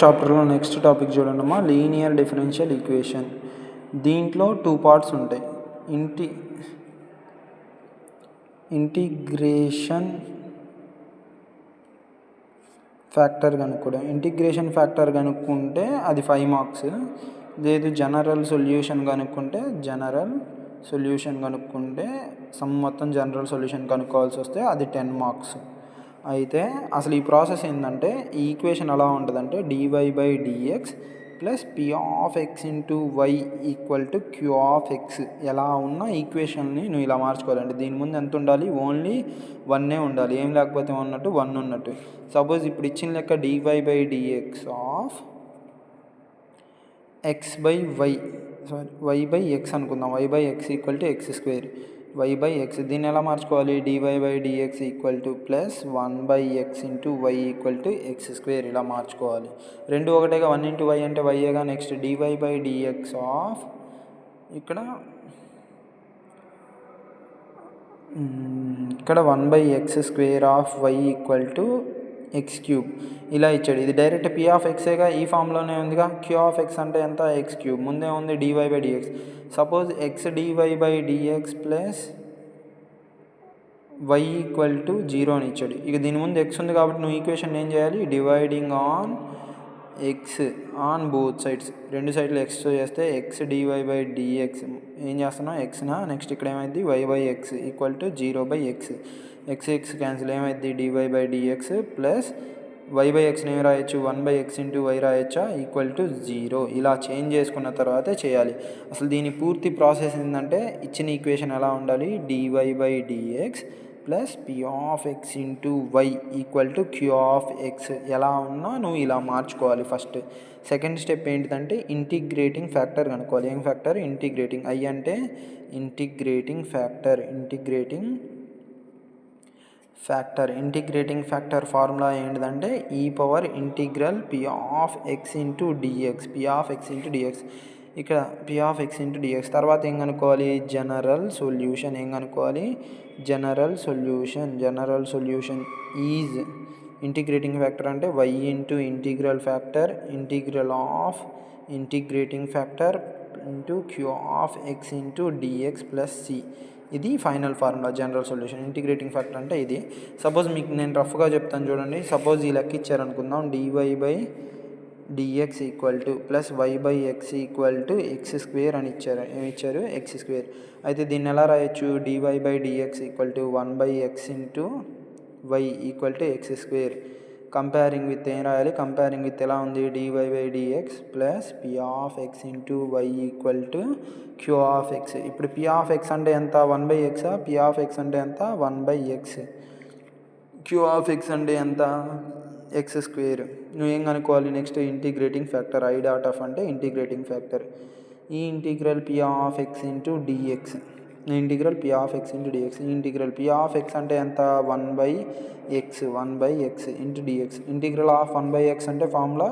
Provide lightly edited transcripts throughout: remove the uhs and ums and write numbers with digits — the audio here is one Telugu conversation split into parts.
చాప్టర్లో నెక్స్ట్ టాపిక్ చూడండమ్మా, లీనియర్ డిఫరెన్షియల్ ఈక్వేషన్. దీంట్లో 2 పార్ట్స్ ఉంటాయి. ఇంటిగ్రేషన్ ఫ్యాక్టర్ కనుక్కోవడం. ఇంటిగ్రేషన్ ఫ్యాక్టర్ కనుక్కుంటే అది 5 మార్క్స్. లేదు జనరల్ సొల్యూషన్ కనుక్కుంటే మొత్తం జనరల్ సొల్యూషన్ కనుక్కోవాల్సి వస్తే అది 10 మార్క్స్. అయితే అసలు ఈ ప్రాసెస్ ఏంటంటే, ఈ ఈక్వేషన్ ఎలా ఉంటుందంటే dy/dx plus p(x) y = q(x). ఎలా ఉన్న ఈక్వేషన్ని నువ్వు ఇలా మార్చుకోవాలంటే దీని ముందు ఎంత ఉండాలి? ఓన్లీ 1 ఉండాలి. ఏం లేకపోతే ఉన్నట్టు 1 ఉన్నట్టు. సపోజ్ ఇప్పుడు ఇచ్చిన లెక్క dy/dx ఆఫ్ y/x అనుకుందాం. y/x = x². y/x దీన్ని ఎలా మార్చుకోవాలి? dy/dx plus 1/x y = x². ఇలా మార్చుకోవాలి. రెండు ఒకటేగా, 1 × y అంటే yగా. నెక్స్ట్ dy/dx ఆఫ్ ఇక్కడ 1/x² ఆఫ్ y = x³ ఇలా ఇచ్చాడు. ఇది డైరెక్ట్ p(x)గా ఈ ఫామ్లోనే ఉందిగా. q(x) అంటే ఎంత? x³ ముందే ఉంది dy/dx. Suppose x dy/dx plus y = 0 అని ఇచ్చాడు. ఇక దీని ముందు x ఉంది కాబట్టి నువ్వు ఈక్వేషన్ ఏం చేయాలి? Dividing on x on both sides. రెండు సైడ్లు x చేస్తే x dy/dx ఏం చేస్తున్నావు? xనా. నెక్స్ట్ ఇక్కడ ఏమైంది? y/x = 0/x. x క్యాన్సిల్ ఏమైంది? dy/dx ప్లస్ y/xని ఏం రాయొచ్చు? 1/x × y రాయొచ్చా? =0. ఇలా చేంజ్ చేసుకున్న తర్వాతే చేయాలి. అసలు దీని పూర్తి ప్రాసెస్ ఏంటంటే, ఇచ్చిన ఈక్వేషన్ ఎలా ఉండాలి? dy/dx plus p(x) y = q(x). ఎలా ఉన్నా నువ్వు ఇలా మార్చుకోవాలి ఫస్ట్. సెకండ్ స్టెప్ ఏంటిదంటే ఇంటిగ్రేటింగ్ ఫ్యాక్టర్ కనుక్కోవాలి. ఏం ఫ్యాక్టర్? ఇంటిగ్రేటింగ్. I అంటే integrating factor. Integrating factor formula ఏంటిదంటే e∫p(x) × dx. ఇక్కడ p(x) × dx. తర్వాత ఏం కనుక్కోవాలి? General solution. ఏం కనుక్కోవాలి? General solution is integrating factor అంటే y × integral factor integrating factor q(x) × dx plus c. ఇది final formula general solution. Integrating factor అంటే ఇది. సపోజ్ మీకు నేను రఫ్గా చెప్తాను చూడండి. సపోజ్ ఈ లెక్క ఇచ్చారనుకుందాం. dy/dx ప్లస్ y/x x² అని ఇచ్చారు. ఏమి ఇచ్చారు? x². అయితే దీన్ని ఎలా రాయొచ్చు? dy/dx 1/x y x². Comparing with ఏం రాయాలి? కంపేరింగ్ విత్ ఎలా ఉంది? dy/dx plus p(x) × y = q(x). ఇప్పుడు p(x) అంటే ఎంత? 1/x. p(x) అంటే ఎంత? 1/x. q(x) అంటే ఎంత? x². నువ్వేం కనుక్కోవాలి? Next integrating factor. I dot of అంటే ఇంటిగ్రేటింగ్ ఫ్యాక్టర్. ఈ integral p(x) × dx. Integral p(x) × dx. Integral p(x) అంటే ఎంత? 1/x × dx. Integral of 1/x అంటే ఫార్ములా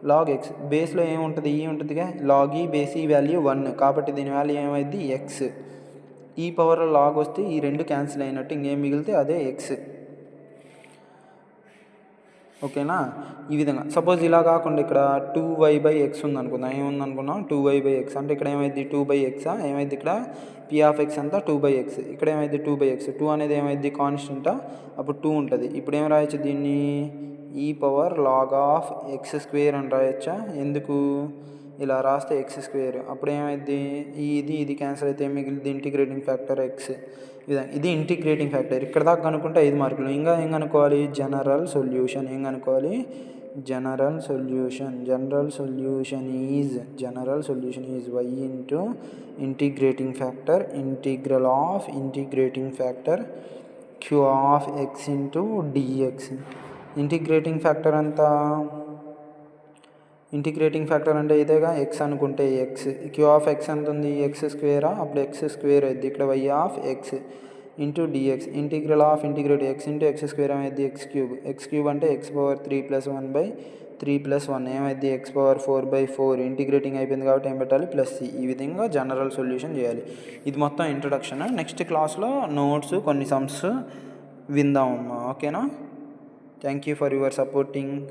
log x. బేస్లో ఏముంటుంది? ఈ ఉంటుందిగా. log e బేస్ ఈ వాల్యూ 1 కాబట్టి దీని వాల్యూ ఏమైంది? x. ఈ పవర్లో లాగ్ వస్తే ఈ రెండు క్యాన్సిల్ అయినట్టు, ఇంకేం మిగిలితే అదే x. ఓకేనా? ఈ విధంగా. సపోజ్ ఇలా కాకుండా ఇక్కడ 2y/x ఉందనుకుందాం. ఏముందనుకున్నాం? 2y/x అంటే ఇక్కడ ఏమైంది? 2/x. ఏమైంది? ఇక్కడ p(x) అంతా 2/x. ఇక్కడ ఏమైంది? 2/x. 2 అనేది ఏమైంది? కాన్స్టెంటా. అప్పుడు 2 ఉంటుంది. ఇప్పుడు ఏం రాయొచ్చు దీన్ని? e⁻log x² అని రాయొచ్చా? ఎందుకు ఇలా రాస్తే x². అప్పుడు ఏమైంది? ఇది క్యాన్సిల్ అయితే ఏం మిగిలింది? Integrating factor x. ఇది ఇంటిగ్రేటింగ్ ఫ్యాక్టర్. ఇక్కడ దాకా కనుక్కుంటే 5 మార్కులు. ఇంకా ఏం కనుక్కోవాలి? General solution. ఏం కనుక్కోవాలి? General solution is y × integrating factor integral of integrating factor q(x) × dx. Integrating factor అంతా ఇంటిగ్రేటింగ్ ఫ్యాక్టర్ అంటే ఇదేగా. x అనుకుంటే x. q(x) ఎంత ఉంది? x². అప్పుడు x² అయింది. ఇక్కడ y(x) × dx. Integral of integrate x × x² ఏమైంది? x³ అంటే x⁻³ + 1/3 + 1 ఏమైంది? x⁻4/4. ఇంటిగ్రేటింగ్ అయిపోయింది కాబట్టి ఏం పెట్టాలి? Plus c. ఈ విధంగా జనరల్ సొల్యూషన్ చేయాలి. ఇది మొత్తం ఇంట్రొడక్షన్. నెక్స్ట్ క్లాస్లో నోట్స్ కొన్ని సమ్స్ విందామమ్మా. ఓకేనా? Thank you for your supporting.